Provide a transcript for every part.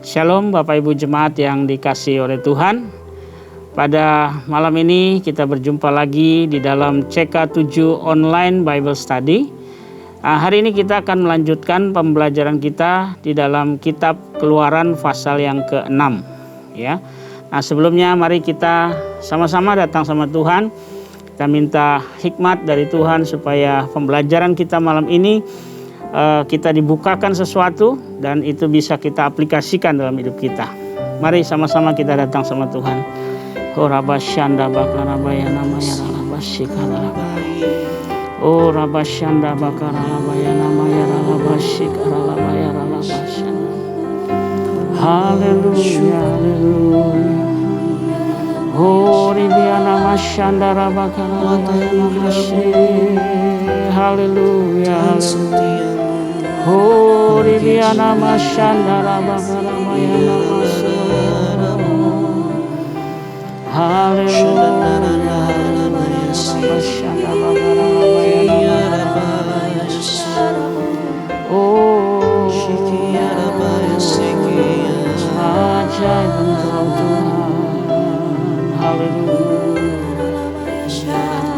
Shalom Bapak Ibu Jemaat yang dikasihi oleh Tuhan. Pada malam ini kita berjumpa lagi di dalam CK7 Online Bible Study. Hari ini kita akan melanjutkan pembelajaran kita di dalam kitab Keluaran pasal yang ke-6 ya. Nah, sebelumnya mari kita sama-sama datang sama Tuhan. Kita minta hikmat dari Tuhan supaya pembelajaran kita malam ini kita dibukakan sesuatu dan itu bisa kita aplikasikan dalam hidup kita. Mari sama-sama kita datang sama Tuhan. Oh Rabasyanda Bakarabaya namanya Rabashikara. Oh Rabasyanda Bakarabaya namanya Rabashikara. Haleluya, haleluya. Oh Ribiana Masyanda Bakarabaya namanya. Haleluya, haleluya. Oh Ribiana Masyanda Bakarabaya namanya. Haleluya. Oh, ajaib Engkau Tuhan. Haleluya.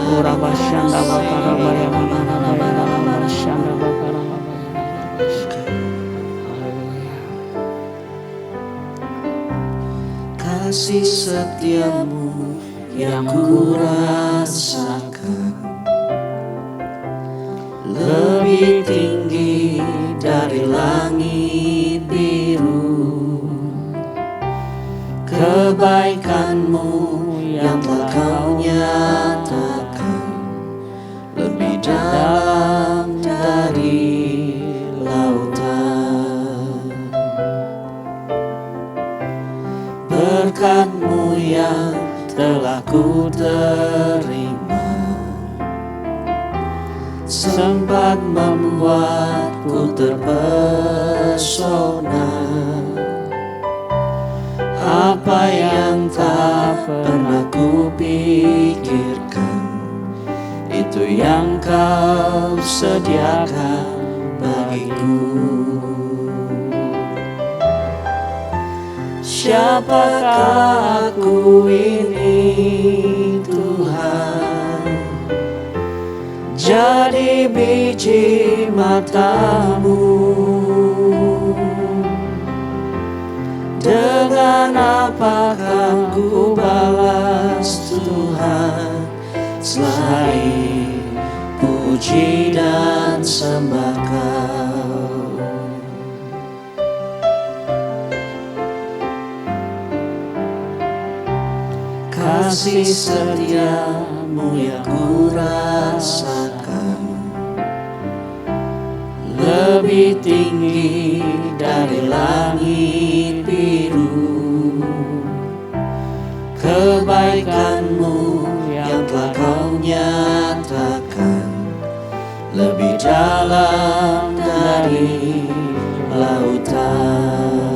Oh Rabasyanda Bakarabaya Rabasyanda Bakarabaya. Haleluya. Kasih setiamu yang kurasakan lebih tinggi dari langit biru. Kebaikanmu yang telah kau nyatakan lebih dalam dari lautan. Berkat-Mu yang telah ku terima sempat membuatku terpesona. Apa yang tak pernah ku pikirkan, itu yang kau sediakan bagiku. Siapakah aku ini Tuhan, jadi biji mata-Mu. Dengan apakah ku balas Tuhan selain puji dan sembah Kau. Kasih setia-Mu yang ku rasakan lebih tinggi dari langit biru. Kebaikan-Mu yang telah Kau nyatakan lebih dalam dari lautan.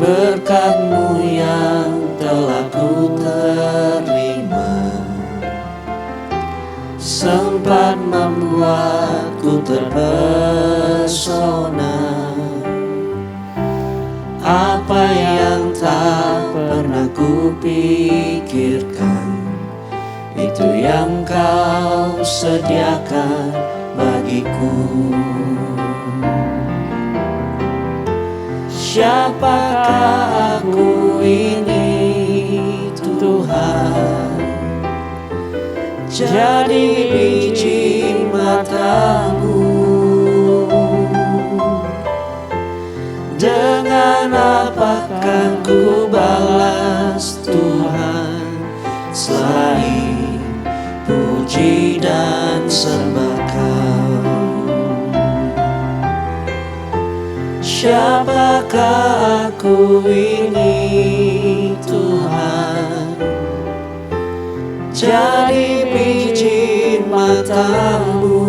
Berkat-Mu yang telah ku terima sempat membuatku terpesona. Apa yang tak pernah ku pikirkan, itu yang Kau sediakan bagiku. Siapakah aku ini Tuhan, jadi biji mata-Mu. Dengan apakah ku balas Tuhan selain puji dan sembah Kau. Siapakah aku ini Tuhan, jadi biji mata-Mu.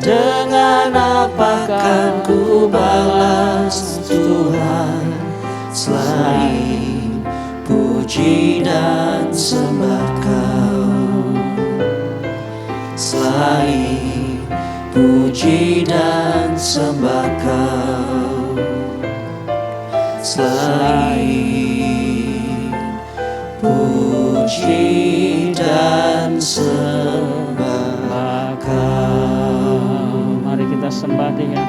Dengan apakah ku balas Tuhan selain puji dan sembah Kau, selain puji dan sembah Kau. Selain puji dan sembah Kau. Mari kita sembah dia.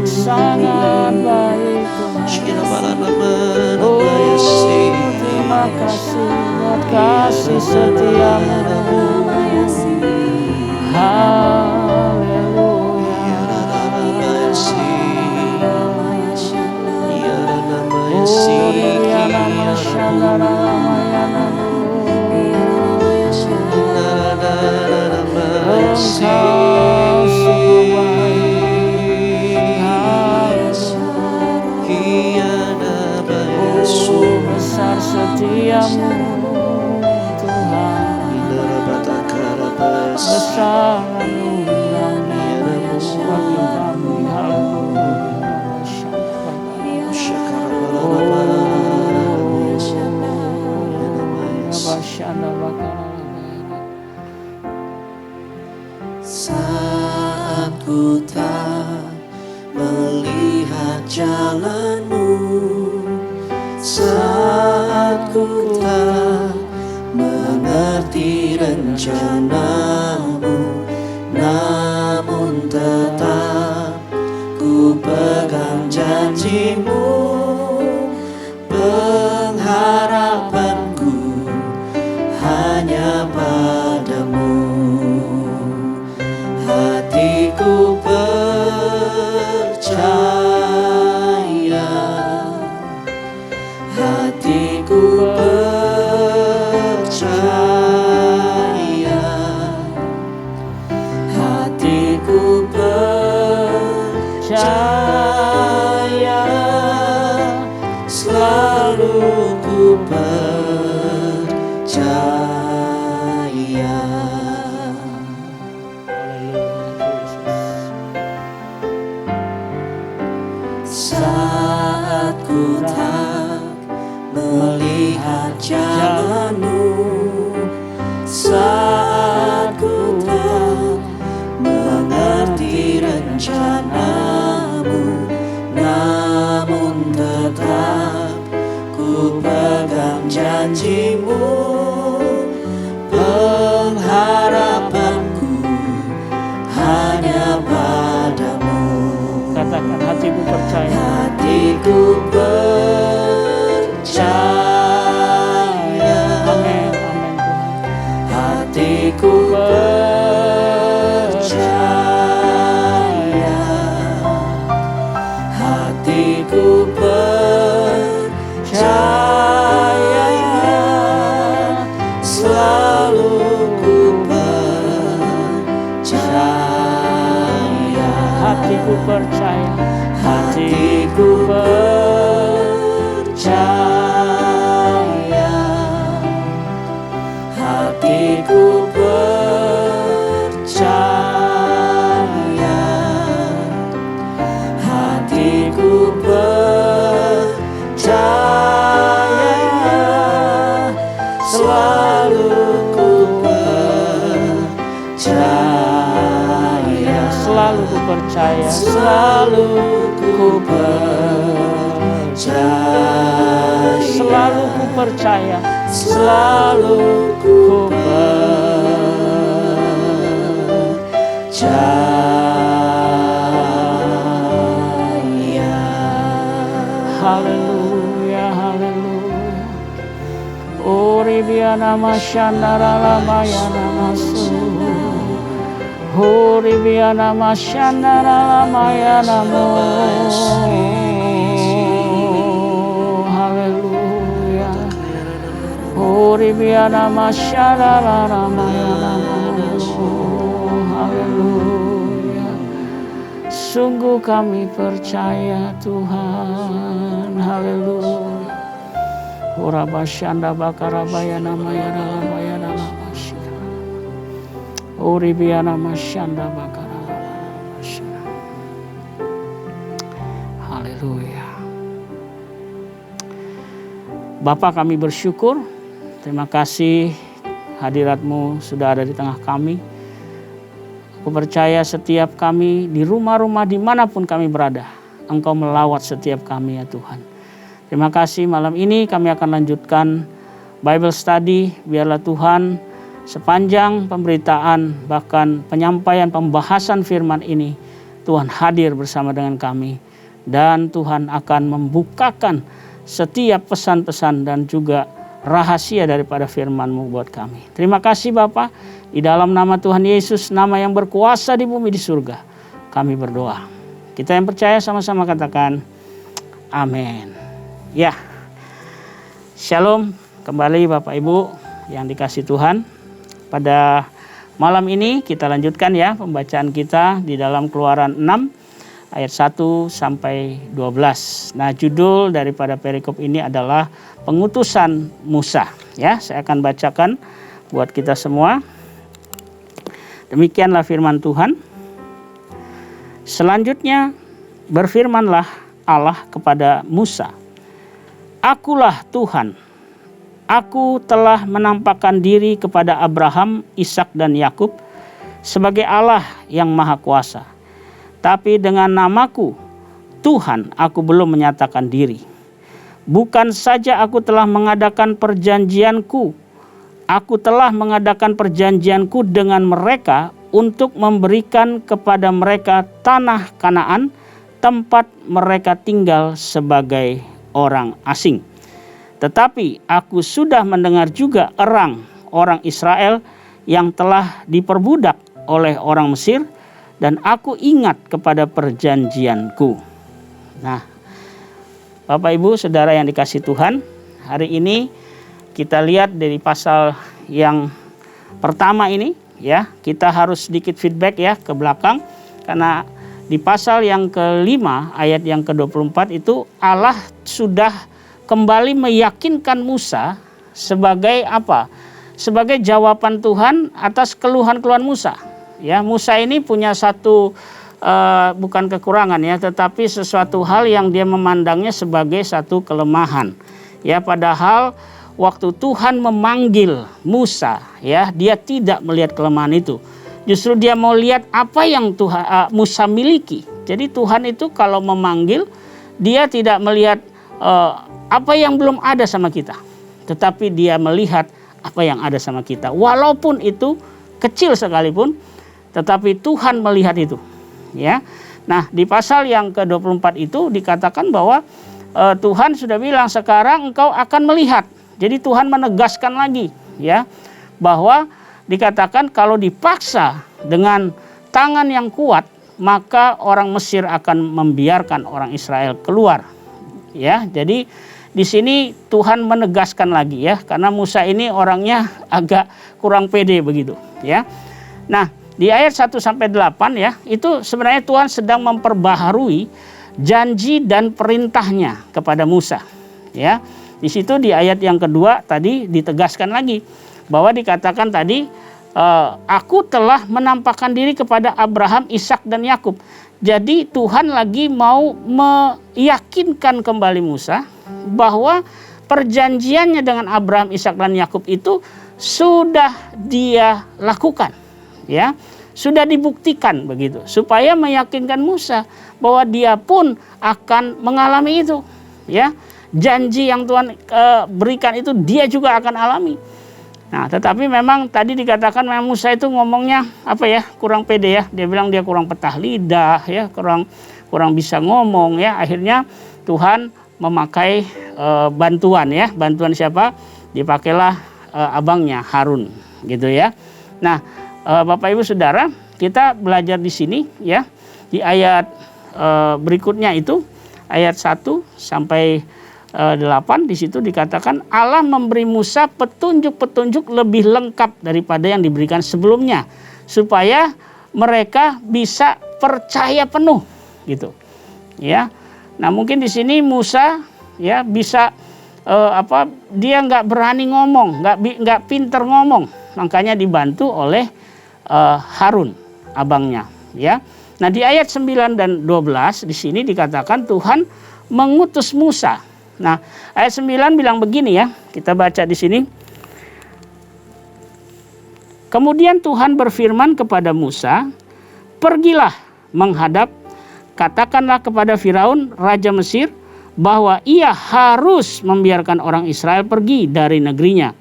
Sangat baik terima kasih buat kasih setiamu. Haleluya. Besar setiamu Tuhan, besar anugerah-Mu bagi kami. Saat ku tak melihat jalan-Mu, saat ku tak mengerti rencana-Mu, namun tetap ku pegang janji-Mu. Pengharapanku hanya padamu. Hatiku percaya, hatiku percaya, hatiku percaya, selalu ku percaya. Saat ku tak melihat jalan-Mu, saat ku tak mengerti rencana-Mu, namun tetap ku pegang janji-Mu. Pengharapanku hanya padamu. Katakan, hatiku percaya. Hatiku percaya. Amin, amin Tuhan. Hatiku percaya. Hatiku percaya. Selalu ku percaya. Hatiku percaya. Hatiku percaya, hatiku percaya, hatiku percaya, selalu ku percaya, Selalu ku percaya. selalu ku percaya, Selalu ku percaya. selalu ku percaya. Haleluya, haleluya. Oribiana mashandara lamayana masu. Oribiana mashandara lamayana mo. Haleluya. Oribiana mashandara lamayana mo. Haleluya. Sungguh kami percaya Tuhan. Haleluya. Urabasyanda bakarabaya namaya dalabaya dalabasya. Uribiana masyanda bakarabaya. Haleluya. Bapa, kami bersyukur. Terima kasih hadirat-Mu sudah ada di tengah kami. Aku percaya setiap kami di rumah-rumah dimanapun kami berada, Engkau melawat setiap kami ya Tuhan. Terima kasih malam ini kami akan lanjutkan Bible Study. Biarlah Tuhan sepanjang pemberitaan bahkan penyampaian pembahasan firman ini, Tuhan hadir bersama dengan kami. Dan Tuhan akan membukakan setiap pesan-pesan dan juga rahasia daripada firman-Mu buat kami. Terima kasih Bapa. Di dalam nama Tuhan Yesus, nama yang berkuasa di bumi di surga, kami berdoa. Kita yang percaya sama-sama katakan amin. Ya, shalom kembali Bapak Ibu yang dikasih Tuhan. Pada malam ini kita lanjutkan ya pembacaan kita di dalam Keluaran 6 ayat 1 sampai 12. Nah, judul daripada perikop ini adalah pengutusan Musa. Ya, saya akan bacakan buat kita semua. Demikianlah firman Tuhan. Selanjutnya berfirmanlah Allah kepada Musa, Akulah Tuhan, aku telah menampakkan diri kepada Abraham, Ishak dan Yakub sebagai Allah yang Maha Kuasa. Tapi dengan namaku, Tuhan, aku belum menyatakan diri. Bukan saja aku telah mengadakan perjanjianku, aku telah mengadakan perjanjianku dengan mereka untuk memberikan kepada mereka tanah Kanaan, tempat mereka tinggal sebagai orang asing. Tetapi aku sudah mendengar juga orang Israel yang telah diperbudak oleh orang Mesir, dan aku ingat kepada perjanjianku. Nah, Bapak Ibu Saudara yang dikasih Tuhan, hari ini kita lihat dari pasal yang pertama ini ya, kita harus sedikit feedback ya ke belakang, karena di pasal yang kelima ayat yang ke-24 itu Allah sudah kembali meyakinkan Musa sebagai apa? Sebagai jawaban Tuhan atas keluhan-keluhan Musa. Ya, Musa ini punya satu bukan kekurangan ya, tetapi sesuatu hal yang dia memandangnya sebagai satu kelemahan. Ya, padahal waktu Tuhan memanggil Musa, ya, dia tidak melihat kelemahan itu. Justru dia mau lihat apa yang Musa miliki. Jadi Tuhan itu kalau memanggil, dia tidak melihat apa yang belum ada sama kita, tetapi dia melihat apa yang ada sama kita. Walaupun itu kecil sekalipun, tetapi Tuhan melihat itu. Ya, nah di pasal yang ke-24 itu dikatakan bahwa Tuhan sudah bilang sekarang engkau akan melihat. Jadi Tuhan menegaskan lagi ya bahwa dikatakan kalau dipaksa dengan tangan yang kuat maka orang Mesir akan membiarkan orang Israel keluar. Ya, jadi di sini Tuhan menegaskan lagi ya, karena Musa ini orangnya agak kurang pede begitu ya. Nah, di ayat 1 sampai 8 ya, itu sebenarnya Tuhan sedang memperbaharui janji dan perintahnya kepada Musa. Ya. Di situ di ayat yang kedua tadi ditegaskan lagi bahwa dikatakan tadi aku telah menampakkan diri kepada Abraham, Ishak dan Yakub. Jadi Tuhan lagi mau meyakinkan kembali Musa bahwa perjanjiannya dengan Abraham, Ishak dan Yakub itu sudah dia lakukan. Ya, sudah dibuktikan begitu, supaya meyakinkan Musa bahwa dia pun akan mengalami itu. Ya, janji yang Tuhan berikan itu dia juga akan alami. Nah, tetapi memang tadi dikatakan memang Musa itu ngomongnya apa ya, kurang pede ya. Dia bilang dia kurang petah lidah ya, kurang bisa ngomong ya. Akhirnya Tuhan memakai bantuan ya. Bantuan siapa? Dipakailah abangnya Harun gitu ya. Nah, Bapak Ibu Saudara, kita belajar di sini ya, di ayat berikutnya itu ayat 1 sampai 8 di situ dikatakan Allah memberi Musa petunjuk-petunjuk lebih lengkap daripada yang diberikan sebelumnya supaya mereka bisa percaya penuh gitu. Ya. Nah, mungkin di sini Musa ya bisa dia nggak berani ngomong, nggak pinter ngomong, makanya dibantu oleh Harun abangnya, ya. Nah, di ayat 9 dan 12 di sini dikatakan Tuhan mengutus Musa. Nah, ayat 9 bilang begini ya, kita baca di sini. Kemudian Tuhan berfirman kepada Musa, "Pergilah menghadap, katakanlah kepada Firaun raja Mesir bahwa ia harus membiarkan orang Israel pergi dari negerinya."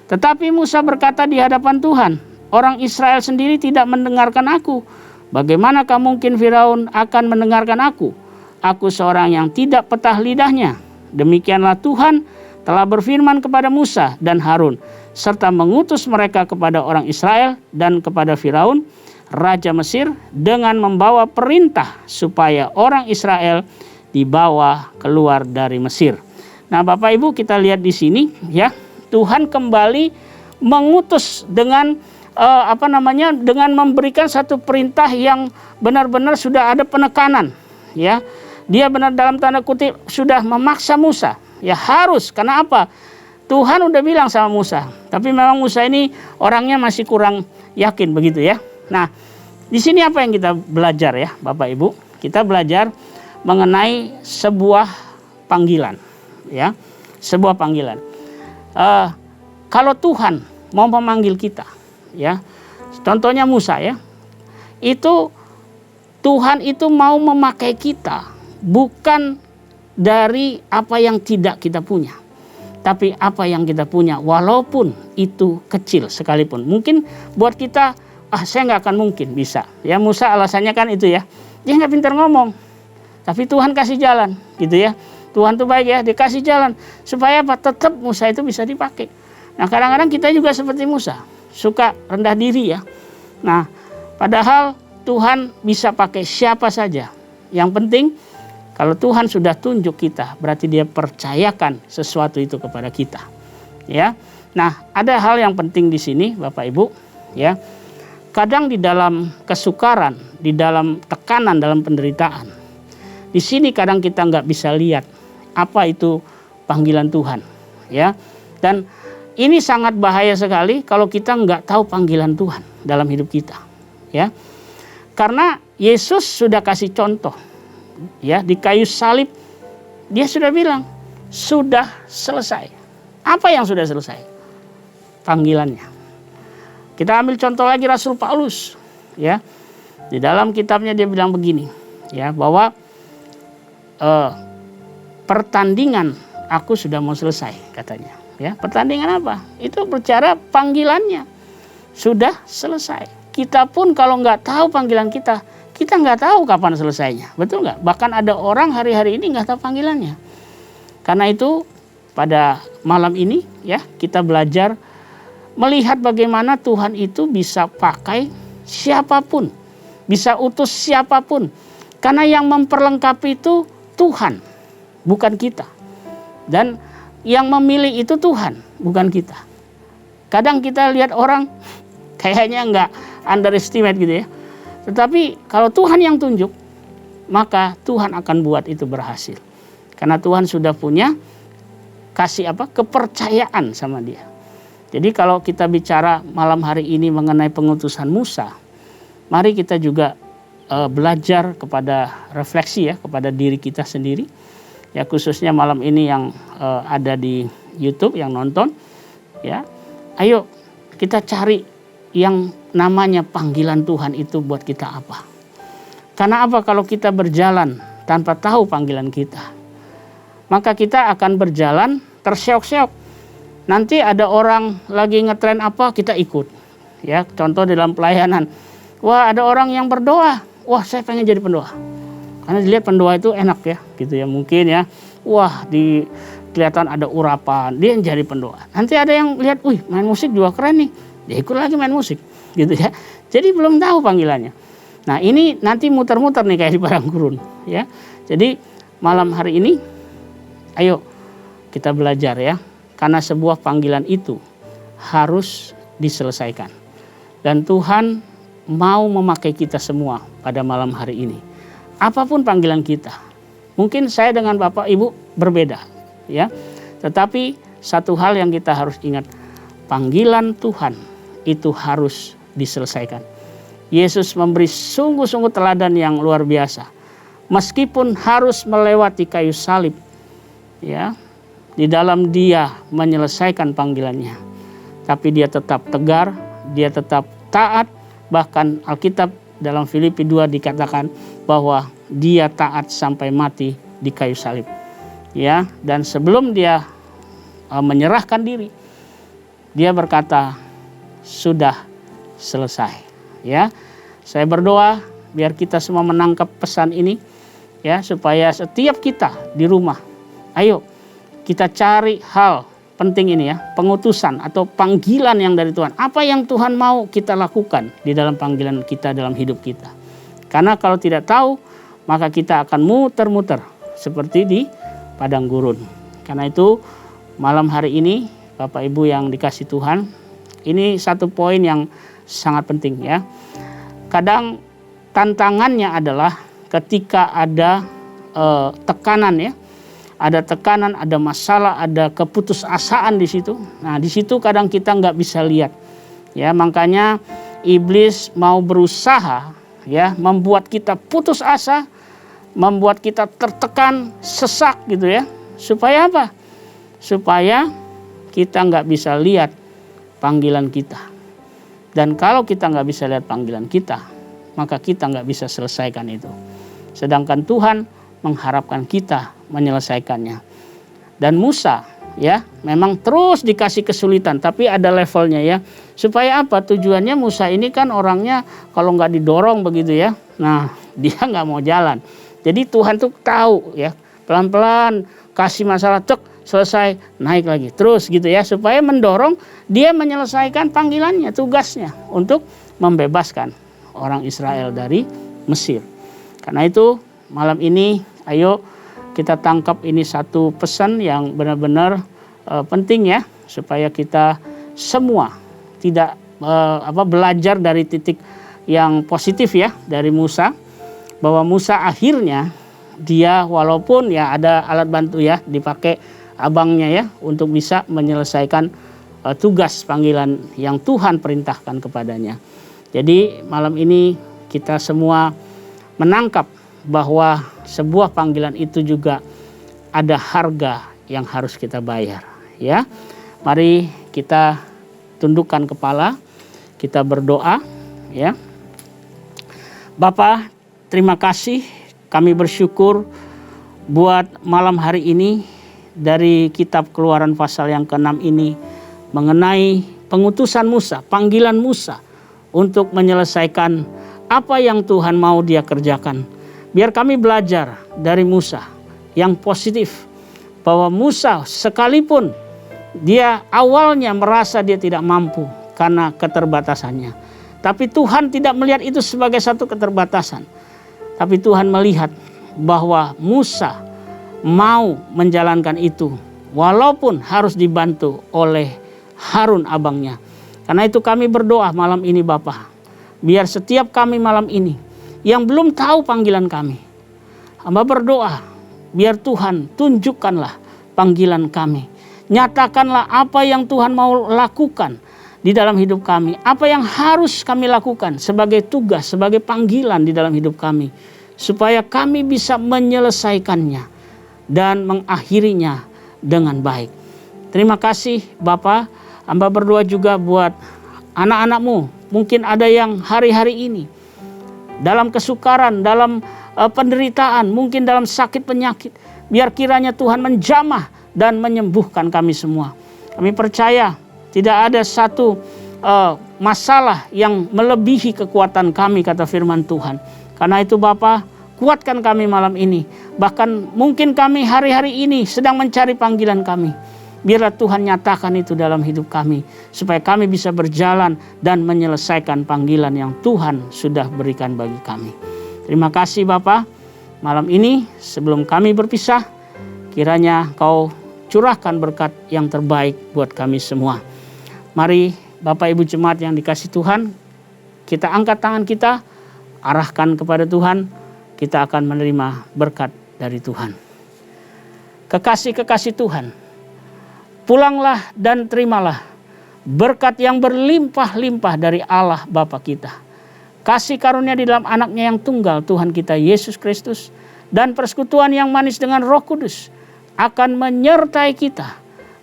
Tetapi Musa berkata di hadapan Tuhan, "Orang Israel sendiri tidak mendengarkan aku. Bagaimanakah mungkin Firaun akan mendengarkan aku? Aku seorang yang tidak petah lidahnya." Demikianlah Tuhan telah berfirman kepada Musa dan Harun, serta mengutus mereka kepada orang Israel dan kepada Firaun, raja Mesir, dengan membawa perintah supaya orang Israel dibawa keluar dari Mesir. Nah, Bapak Ibu, kita lihat di sini ya, Tuhan kembali mengutus dengan dengan memberikan satu perintah yang benar-benar sudah ada penekanan, ya. Dia benar dalam tanda kutip sudah memaksa Musa, ya harus. Karena apa? Tuhan udah bilang sama Musa, tapi memang Musa ini orangnya masih kurang yakin begitu ya. Nah, di sini apa yang kita belajar ya, Bapak Ibu? Kita belajar mengenai sebuah panggilan, ya, sebuah panggilan. Kalau Tuhan mau memanggil kita, ya, contohnya Musa ya, itu Tuhan itu mau memakai kita bukan dari apa yang tidak kita punya, tapi apa yang kita punya, walaupun itu kecil sekalipun. Mungkin buat kita, saya nggak akan mungkin bisa. Ya, Musa alasannya kan itu ya, dia nggak pintar ngomong, tapi Tuhan kasih jalan, gitu ya. Tuhan tuh baik ya, dikasih jalan supaya apa? Tetap Musa itu bisa dipakai. Nah, kadang-kadang kita juga seperti Musa, suka rendah diri ya. Nah, padahal Tuhan bisa pakai siapa saja. Yang penting kalau Tuhan sudah tunjuk kita, berarti dia percayakan sesuatu itu kepada kita. Ya. Nah, ada hal yang penting di sini, Bapak Ibu, ya. Kadang di dalam kesukaran, di dalam tekanan, dalam penderitaan, di sini kadang kita nggak bisa lihat apa itu panggilan Tuhan, ya. Dan ini sangat bahaya sekali kalau kita nggak tahu panggilan Tuhan dalam hidup kita, ya. Karena Yesus sudah kasih contoh, ya, di kayu salib dia sudah bilang sudah selesai. Apa yang sudah selesai? Panggilannya. Kita ambil contoh lagi Rasul Paulus, ya. Di dalam kitabnya dia bilang begini, ya, bahwa pertandingan aku sudah mau selesai, katanya, ya. Pertandingan apa? Itu bicara panggilannya sudah selesai. Kita pun kalau nggak tahu panggilan kita nggak tahu kapan selesainya, betul nggak? Bahkan ada orang hari-hari ini nggak tahu panggilannya. Karena itu pada malam ini ya kita belajar melihat bagaimana Tuhan itu bisa pakai siapapun, bisa utus siapapun. Karena yang memperlengkapi itu Tuhan, bukan kita. Dan yang memilih itu Tuhan, bukan kita. Kadang kita lihat orang kayaknya nggak underestimate gitu ya. Tetapi kalau Tuhan yang tunjuk, maka Tuhan akan buat itu berhasil. Karena Tuhan sudah punya kepercayaan sama dia. Jadi kalau kita bicara malam hari ini mengenai pengutusan Musa, mari kita juga belajar kepada refleksi ya, kepada diri kita sendiri. Ya, khususnya malam ini yang ada di YouTube yang nonton, ya. Ayo kita cari yang namanya panggilan Tuhan itu buat kita apa. Karena apa? Kalau kita berjalan tanpa tahu panggilan kita, maka kita akan berjalan terseok-seok. Nanti ada orang lagi ngetren apa, kita ikut. Ya, contoh dalam pelayanan. Wah, ada orang yang berdoa. Wah, saya pengen jadi pendoa. Karena dilihat pendoa itu enak ya, gitu ya. Mungkin ya. Wah, kelihatan ada urapan, dia yang jadi pendoa. Nanti ada yang lihat, wih, main musik juga keren nih. Dia ikut lagi main musik, gitu ya. Jadi belum tahu panggilannya. Nah, ini nanti muter-muter nih kayak di padang gurun, ya. Jadi malam hari ini, ayo kita belajar ya. Karena sebuah panggilan itu harus diselesaikan. Dan Tuhan mau memakai kita semua pada malam hari ini. apapun panggilan kita. Mungkin saya dengan Bapak Ibu berbeda, ya. Tetapi satu hal yang kita harus ingat, panggilan Tuhan itu harus diselesaikan. Yesus memberi sungguh-sungguh teladan yang luar biasa. Meskipun harus melewati kayu salib, ya, di dalam dia menyelesaikan panggilannya, tapi dia tetap tegar, dia tetap taat. Bahkan Alkitab dalam Filipi 2 dikatakan bahwa dia taat sampai mati di kayu salib. Ya, dan sebelum dia menyerahkan diri, dia berkata, sudah selesai. Ya, saya berdoa biar kita semua menangkap pesan ini, ya, supaya setiap kita di rumah, ayo kita cari hal penting ini, ya, pengutusan atau panggilan yang dari Tuhan. Apa yang Tuhan mau kita lakukan di dalam panggilan kita dalam hidup kita. Karena kalau tidak tahu, maka kita akan muter-muter seperti di padang gurun. Karena itu malam hari ini Bapak Ibu yang dikasih Tuhan, ini satu poin yang sangat penting, ya. Kadang tantangannya adalah ketika ada tekanan, ya. Ada tekanan, ada masalah, ada keputusasaan di situ. Nah, di situ kadang kita nggak bisa lihat, ya. Makanya iblis mau berusaha, ya, membuat kita putus asa, membuat kita tertekan, sesak, gitu, ya. Supaya apa? Supaya kita nggak bisa lihat panggilan kita. Dan kalau kita nggak bisa lihat panggilan kita, maka kita nggak bisa selesaikan itu. Sedangkan Tuhan mengharapkan kita menyelesaikannya. Dan Musa, ya, memang terus dikasih kesulitan, tapi ada levelnya, ya. Supaya apa? Tujuannya Musa ini kan orangnya kalau nggak didorong begitu, ya. Nah, dia nggak mau jalan. Jadi Tuhan tuh tahu, ya, pelan-pelan kasih masalah, selesai, naik lagi, terus gitu, ya, supaya mendorong dia menyelesaikan panggilannya, tugasnya untuk membebaskan orang Israel dari Mesir. Karena itu malam ini ayo kita tangkap ini satu pesan yang benar-benar penting, ya, supaya kita semua tidak belajar dari titik yang positif, ya, dari Musa, bahwa Musa akhirnya dia walaupun, ya, ada alat bantu, ya, dipakai abangnya, ya, untuk bisa menyelesaikan tugas panggilan yang Tuhan perintahkan kepadanya. Jadi malam ini kita semua menangkap bahwa sebuah panggilan itu juga ada harga yang harus kita bayar, ya. Mari kita tundukkan kepala, kita berdoa, ya. Bapa, terima kasih, kami bersyukur buat malam hari ini dari kitab Keluaran pasal yang ke-6 ini mengenai pengutusan Musa, panggilan Musa untuk menyelesaikan apa yang Tuhan mau dia kerjakan. Biar kami belajar dari Musa yang positif, bahwa Musa sekalipun dia awalnya merasa dia tidak mampu karena keterbatasannya, tapi Tuhan tidak melihat itu sebagai satu keterbatasan. Tapi Tuhan melihat bahwa Musa mau menjalankan itu walaupun harus dibantu oleh Harun abangnya. Karena itu kami berdoa malam ini, Bapa, biar setiap kami malam ini yang belum tahu panggilan kami, hamba berdoa biar Tuhan tunjukkanlah panggilan kami. Nyatakanlah apa yang Tuhan mau lakukan di dalam hidup kami, apa yang harus kami lakukan sebagai tugas, sebagai panggilan di dalam hidup kami, supaya kami bisa menyelesaikannya dan mengakhirinya dengan baik. Terima kasih Bapa. Hamba berdoa juga buat anak-anak-Mu. Mungkin ada yang hari-hari ini dalam kesukaran, dalam penderitaan, mungkin dalam sakit penyakit. Biar kiranya Tuhan menjamah dan menyembuhkan kami semua. Kami percaya tidak ada satu masalah yang melebihi kekuatan kami, kata firman Tuhan. Karena itu Bapa, kuatkan kami malam ini. Bahkan mungkin kami hari-hari ini sedang mencari panggilan kami. Biarlah Tuhan nyatakan itu dalam hidup kami, supaya kami bisa berjalan dan menyelesaikan panggilan yang Tuhan sudah berikan bagi kami. Terima kasih Bapa. Malam ini sebelum kami berpisah, kiranya Kau curahkan berkat yang terbaik buat kami semua. Mari Bapak Ibu Jemaat yang dikasih Tuhan, kita angkat tangan kita, arahkan kepada Tuhan. kita akan menerima berkat dari Tuhan. Kekasih-kekasih Tuhan, pulanglah dan terimalah berkat yang berlimpah-limpah dari Allah Bapa kita. Kasih karunia di dalam anaknya yang tunggal Tuhan kita Yesus Kristus dan persekutuan yang manis dengan Roh Kudus akan menyertai kita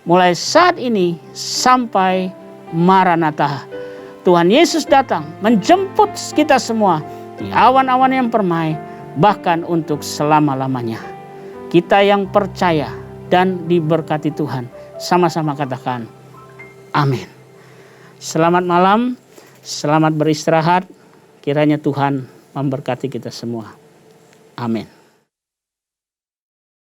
mulai saat ini sampai Maranatha. Tuhan Yesus datang menjemput kita semua di awan-awan yang permai, bahkan untuk selama-lamanya. Kita yang percaya dan diberkati Tuhan, sama-sama katakan amin. Selamat malam, selamat beristirahat. Kiranya Tuhan memberkati kita semua. Amin.